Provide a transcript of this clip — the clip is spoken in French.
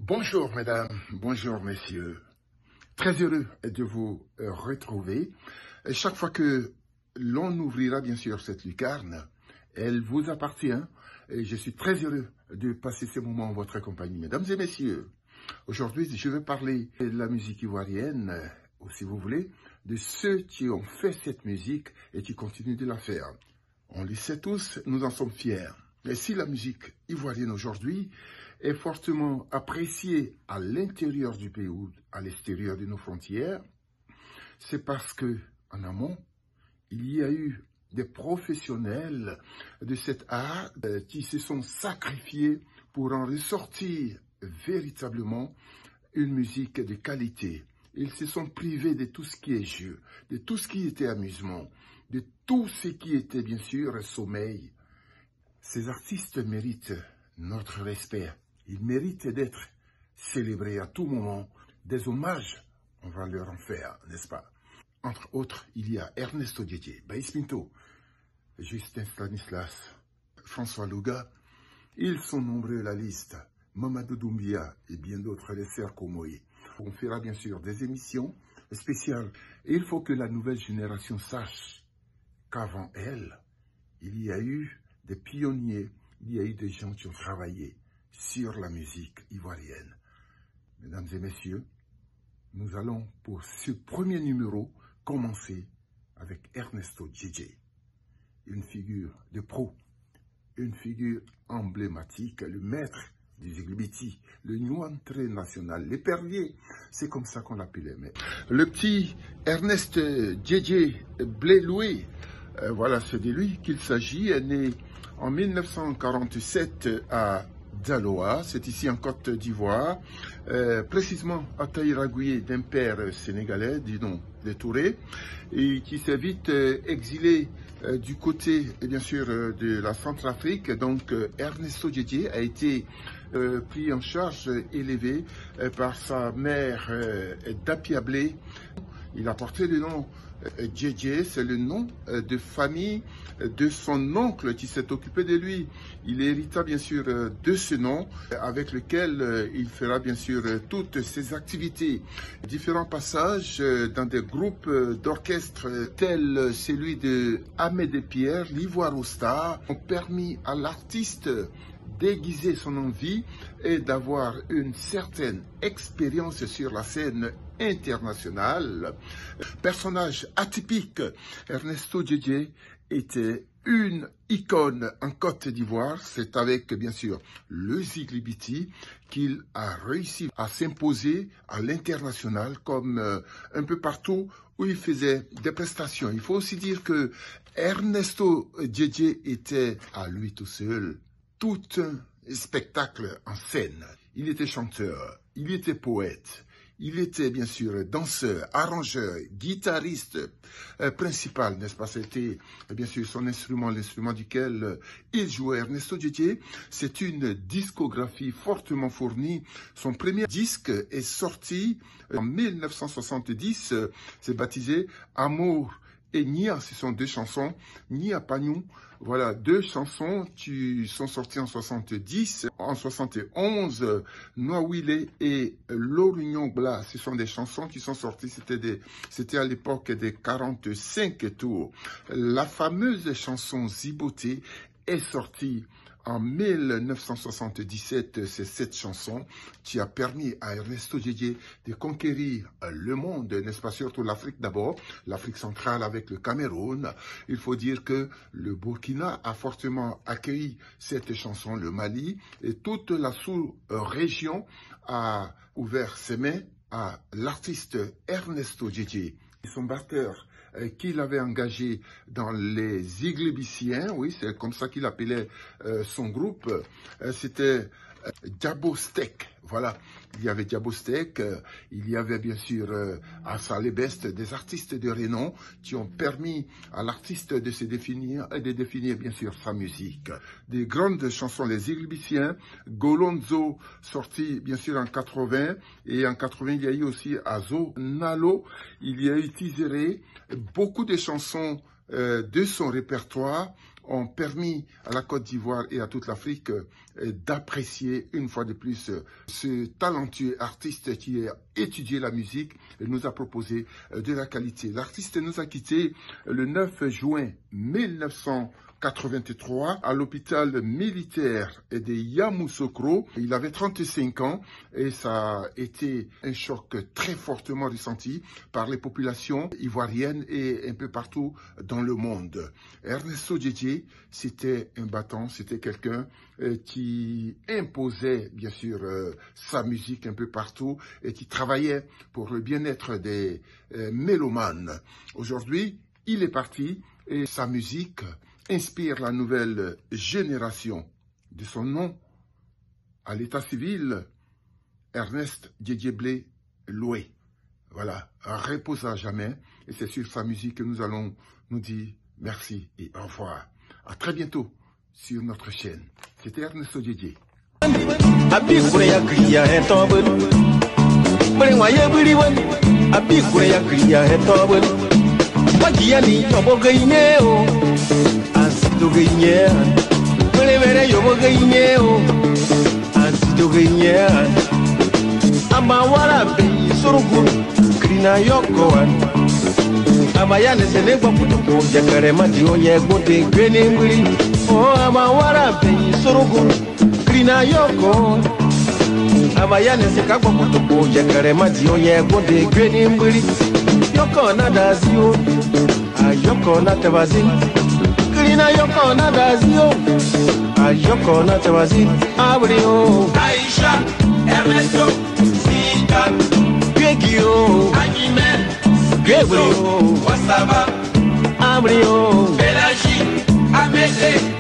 Bonjour mesdames, bonjour messieurs. Très heureux de vous retrouver. Et chaque fois que l'on ouvrira bien sûr cette lucarne, elle vous appartient et je suis très heureux de passer ces moments en votre compagnie. Mesdames et messieurs, aujourd'hui je vais parler de la musique ivoirienne, ou si vous voulez, de ceux qui ont fait cette musique et qui continuent de la faire. On le sait tous, nous en sommes fiers. Et si la musique ivoirienne aujourd'hui est fortement appréciée à l'intérieur du pays ou à l'extérieur de nos frontières, c'est parce que, en amont, il y a eu des professionnels de cet art qui se sont sacrifiés pour en ressortir véritablement une musique de qualité. Ils se sont privés de tout ce qui est jeu, de tout ce qui était amusement, de tout ce qui était bien sûr sommeil. Ces artistes méritent notre respect. Ils méritent d'être célébrés à tout moment. Des hommages, on va leur en faire, n'est-ce pas? Entre autres, il y a Ernesto Djedje, Baïs Pinto, Justin Stanislas, François Louga. Ils sont nombreux la liste. Mamadou Doumbia et bien d'autres, les sœurs Komoé. On fera bien sûr des émissions spéciales. Et il faut que la nouvelle génération sache qu'avant elle, il y a eu des pionniers, il y a eu des gens qui ont travaillé sur la musique ivoirienne. Mesdames et messieurs, nous allons pour ce premier numéro commencer avec Ernesto Djedje, une figure de pro, une figure emblématique, le maître du Ziglibiti, le Nuantré national, l'épervier, c'est comme ça qu'on l'appelait. Le petit Ernest Djedje Blé-Loué, voilà, c'est de lui qu'il s'agit, est né en 1947 à Daloa, c'est ici en Côte d'Ivoire, précisément à Taïragouye, d'un père sénégalais du nom de Touré, et qui s'est vite exilé du côté, bien sûr, de la Centrafrique. Donc Ernesto Djedje a été pris en charge, élevé par sa mère Dapiablé. Il a porté le nom Djedje, c'est le nom de famille de son oncle qui s'est occupé de lui. Il hérita bien sûr de ce nom avec lequel il fera bien sûr toutes ses activités. Différents passages dans des groupes d'orchestre tels celui de Ahmed Pierre, l'Ivoire aux Stars, ont permis à l'artiste d'aiguiser son envie et d'avoir une certaine expérience sur la scène internationale. Personnage atypique, Ernesto Djedje était une icône en Côte d'Ivoire. C'est avec, bien sûr, le Ziglibiti qu'il a réussi à s'imposer à l'international comme un peu partout où il faisait des prestations. Il faut aussi dire que Ernesto Djedje était à lui tout seul tout un spectacle en scène. Il était chanteur, il était poète, il était bien sûr danseur, arrangeur, guitariste principal, n'est-ce pas? C'était bien sûr son instrument, l'instrument duquel il jouait. Ernesto Djedje, c'est une discographie fortement fournie. Son premier disque est sorti en 1970, c'est baptisé Amour et Nia, ce sont deux chansons, Nia Pagnon, voilà, deux chansons qui sont sorties en 70, en 71, Noawile et L'Orignon Blas, ce sont des chansons qui sont sorties, c'était à l'époque des 45 tours. La fameuse chanson Ziboté est sortie en 1977, c'est cette chanson qui a permis à Ernesto Djedje de conquérir le monde, n'est-ce pas, surtout l'Afrique d'abord, l'Afrique centrale avec le Cameroun. Il faut dire que le Burkina a fortement accueilli cette chanson, le Mali, et toute la sous-région a ouvert ses mains à l'artiste Ernesto Djedje. Son batteur qu'il avait engagé dans les Ziglibiciens, oui, c'est comme ça qu'il appelait son groupe, c'était Diabostek, voilà, il y avait Diabostek, il y avait bien sûr Assa Lebest, des artistes de renom qui ont permis à l'artiste de se définir et de définir bien sûr sa musique. Des grandes chansons, les Ziglibiciens, Golonzo, sorti bien sûr en 80, et en 80 il y a eu aussi Azo Nalo, il y a eu Tizere, beaucoup de chansons de son répertoire ont permis à la Côte d'Ivoire et à toute l'Afrique d'apprécier une fois de plus ce talentueux artiste qui a étudié la musique et nous a proposé de la qualité. L'artiste nous a quittés le 9 juin 1983 à l'hôpital militaire de Yamoussoukro. Il avait 35 ans et ça a été un choc très fortement ressenti par les populations ivoiriennes et un peu partout dans le monde. Ernesto Djedje, c'était un battant, c'était quelqu'un qui imposait bien sûr sa musique un peu partout et qui travaillait pour le bien-être des mélomanes. Aujourd'hui, il est parti et sa musique inspire la nouvelle génération. De son nom à l'état civil, Ernest Djedje Loué. Voilà, repose à jamais. Et c'est sur sa musique que nous allons nous dire merci et au revoir. À très bientôt sur notre chaîne. C'était Ernesto Djedje. Abayane sene kwa kutuko jakare madio ye gote greni nguri o amawara pe surugu krina yoko abayane seka kwa kutuko jakare madio ye gote greni nguri yoko na dazio ayoko na tabazi krina yoko na dazio ayoko na tabazi abrio Aisha Ernesto Sita Gegio Anime Gabriel, Wasaba, Amrio, Belaji, Amete.